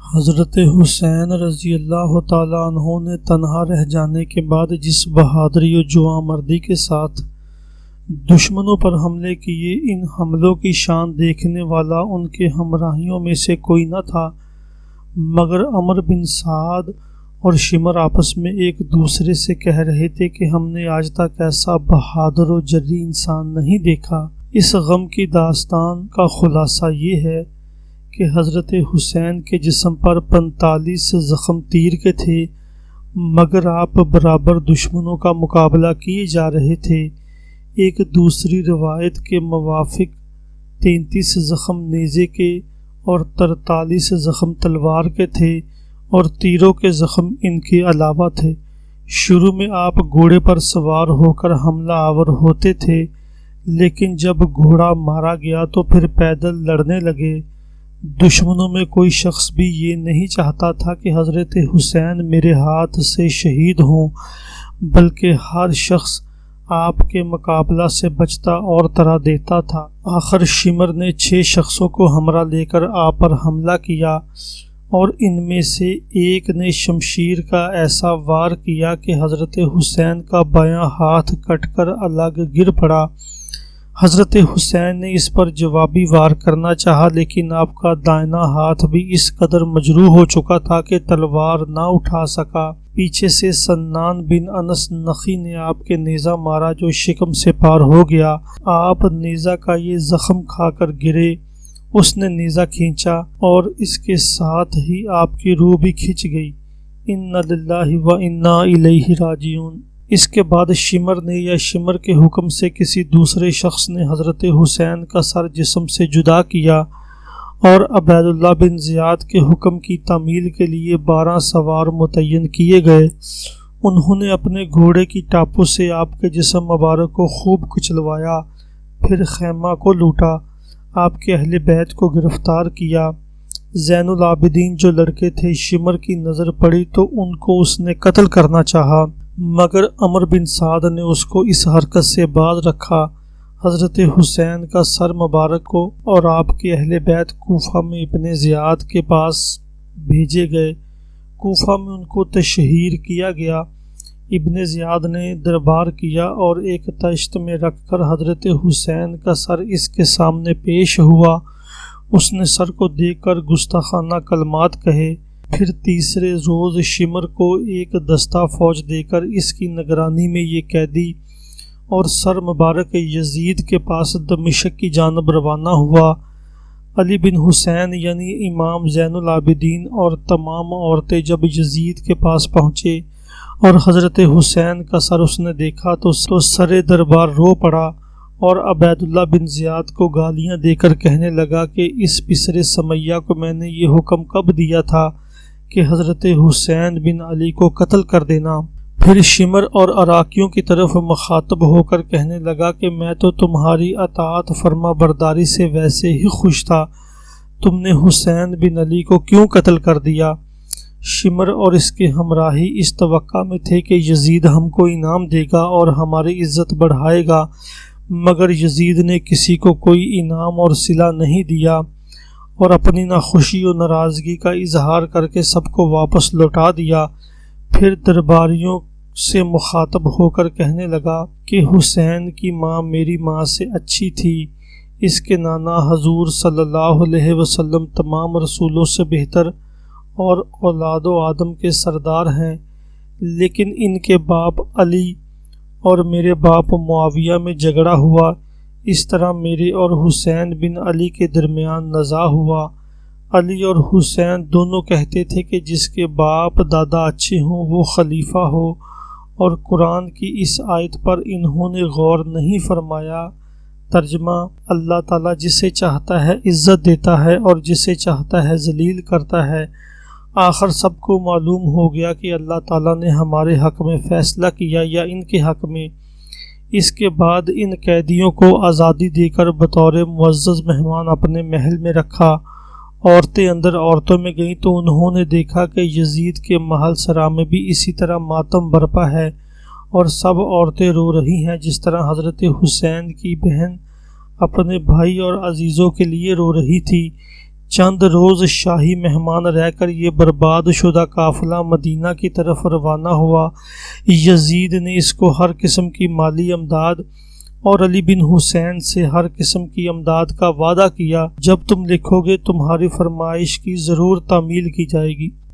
حضرت حسین رضی اللہ تعالیٰ عنہ نے تنہا رہ جانے کے بعد جس بہادری و جواں مردی کے ساتھ دشمنوں پر حملے کیے، ان حملوں کی شان دیکھنے والا ان کے ہمراہیوں میں سے کوئی نہ تھا مگر عمر بن سعد اور شمر آپس میں ایک دوسرے سے کہہ رہے تھے کہ ہم نے آج تک ایسا بہادر و جری انسان نہیں دیکھا۔ اس غم کی داستان کا خلاصہ یہ ہے کہ حضرت حسین کے جسم پر 45 زخم تیر کے تھے مگر آپ برابر دشمنوں کا مقابلہ کیے جا رہے تھے۔ ایک دوسری روایت کے موافق 33 زخم نیزے کے اور 43 زخم تلوار کے تھے اور تیروں کے زخم ان کے علاوہ تھے۔ شروع میں آپ گھوڑے پر سوار ہو کر حملہ آور ہوتے تھے لیکن جب گھوڑا مارا گیا تو پھر پیدل لڑنے لگے۔ دشمنوں میں کوئی شخص بھی یہ نہیں چاہتا تھا کہ حضرت حسین میرے ہاتھ سے شہید ہوں، بلکہ ہر شخص آپ کے مقابلہ سے بچتا اور طرح دیتا تھا۔ آخر شمر نے 6 شخصوں کو ہمراہ لے کر آپ پر حملہ کیا اور ان میں سے ایک نے شمشیر کا ایسا وار کیا کہ حضرت حسین کا بایاں ہاتھ کٹ کر الگ گر پڑا۔ حضرت حسین نے اس پر جوابی وار کرنا چاہا لیکن آپ کا دائنا ہاتھ بھی اس قدر مجروح ہو چکا تھا کہ تلوار نہ اٹھا سکا۔ پیچھے سے سنان بن انس نخی نے آپ کے نیزہ مارا جو شکم سے پار ہو گیا۔ آپ نیزہ کا یہ زخم کھا کر گرے۔ اس نے نیزہ کھینچا اور اس کے ساتھ ہی آپ کی روح بھی کھنچ گئی۔ انا للہ و انا الیہ راجعون۔ اس کے بعد شمر نے یا شمر کے حکم سے کسی دوسرے شخص نے حضرت حسین کا سر جسم سے جدا کیا اور عبید اللہ بن زیاد کے حکم کی تعمیل کے لیے 12 سوار متعین کیے گئے۔ انہوں نے اپنے گھوڑے کی ٹاپوں سے آپ کے جسم مبارک کو خوب کچلوایا، پھر خیمہ کو لوٹا، آپ کے اہل بیت کو گرفتار کیا۔ زین العابدین جو لڑکے تھے، شمر کی نظر پڑی تو ان کو اس نے قتل کرنا چاہا مگر عمر بن سعد نے اس کو اس حرکت سے باز رکھا۔ حضرت حسین کا سر مبارک کو اور آپ کے اہل بیت کوفہ میں ابن زیاد کے پاس بھیجے گئے۔ کوفہ میں ان کو تشہیر کیا گیا۔ ابن زیاد نے دربار کیا اور ایک تشت میں رکھ کر حضرت حسین کا سر اس کے سامنے پیش ہوا۔ اس نے سر کو دیکھ کر گستاخانہ کلمات کہے۔ پھر تیسرے روز شمر کو ایک دستہ فوج دے کر اس کی نگرانی میں یہ قیدی اور سر مبارک یزید کے پاس دمشق کی جانب روانہ ہوا۔ علی بن حسین یعنی امام زین العابدین اور تمام عورتیں جب یزید کے پاس پہنچے اور حضرت حسین کا سر اس نے دیکھا تو سر دربار رو پڑا اور عبید اللہ بن زیاد کو گالیاں دے کر کہنے لگا کہ اس پسر سمیہ کو میں نے یہ حکم کب دیا تھا کہ حضرت حسین بن علی کو قتل کر دینا۔ پھر شمر اور عراقیوں کی طرف مخاطب ہو کر کہنے لگا کہ میں تو تمہاری اطاعت فرما برداری سے ویسے ہی خوش تھا، تم نے حسین بن علی کو کیوں قتل کر دیا؟ شمر اور اس کے ہمراہی اس توقع میں تھے کہ یزید ہم کو انعام دے گا اور ہماری عزت بڑھائے گا مگر یزید نے کسی کو کوئی انعام اور صلہ نہیں دیا اور اپنی ناخوشی و ناراضگی کا اظہار کر کے سب کو واپس لوٹا دیا۔ پھر درباریوں سے مخاطب ہو کر کہنے لگا کہ حسین کی ماں میری ماں سے اچھی تھی، اس کے نانا حضور صلی اللہ علیہ وسلم تمام رسولوں سے بہتر اور اولاد و آدم کے سردار ہیں، لیکن ان کے باپ علی اور میرے باپ معاویہ میں جھگڑا ہوا، اس طرح میرے اور حسین بن علی کے درمیان نزاع ہوا۔ علی اور حسین دونوں کہتے تھے کہ جس کے باپ دادا اچھے ہوں وہ خلیفہ ہو، اور قرآن کی اس آیت پر انہوں نے غور نہیں فرمایا۔ ترجمہ: اللہ تعالیٰ جسے چاہتا ہے عزت دیتا ہے اور جسے چاہتا ہے ذلیل کرتا ہے۔ آخر سب کو معلوم ہو گیا کہ اللہ تعالیٰ نے ہمارے حق میں فیصلہ کیا یا ان کے حق میں۔ اس کے بعد ان قیدیوں کو آزادی دے کر بطور معزز مہمان اپنے محل میں رکھا۔ عورتیں اندر عورتوں میں گئیں تو انہوں نے دیکھا کہ یزید کے محل سرا میں بھی اسی طرح ماتم برپا ہے اور سب عورتیں رو رہی ہیں جس طرح حضرت حسین کی بہن اپنے بھائی اور عزیزوں کے لیے رو رہی تھی۔ چند روز شاہی مہمان رہ کر یہ برباد شدہ قافلہ مدینہ کی طرف روانہ ہوا۔ یزید نے اس کو ہر قسم کی مالی امداد اور علی بن حسین سے ہر قسم کی امداد کا وعدہ کیا۔ جب تم لکھو گے تمہاری فرمائش کی ضرور تعمیل کی جائے گی۔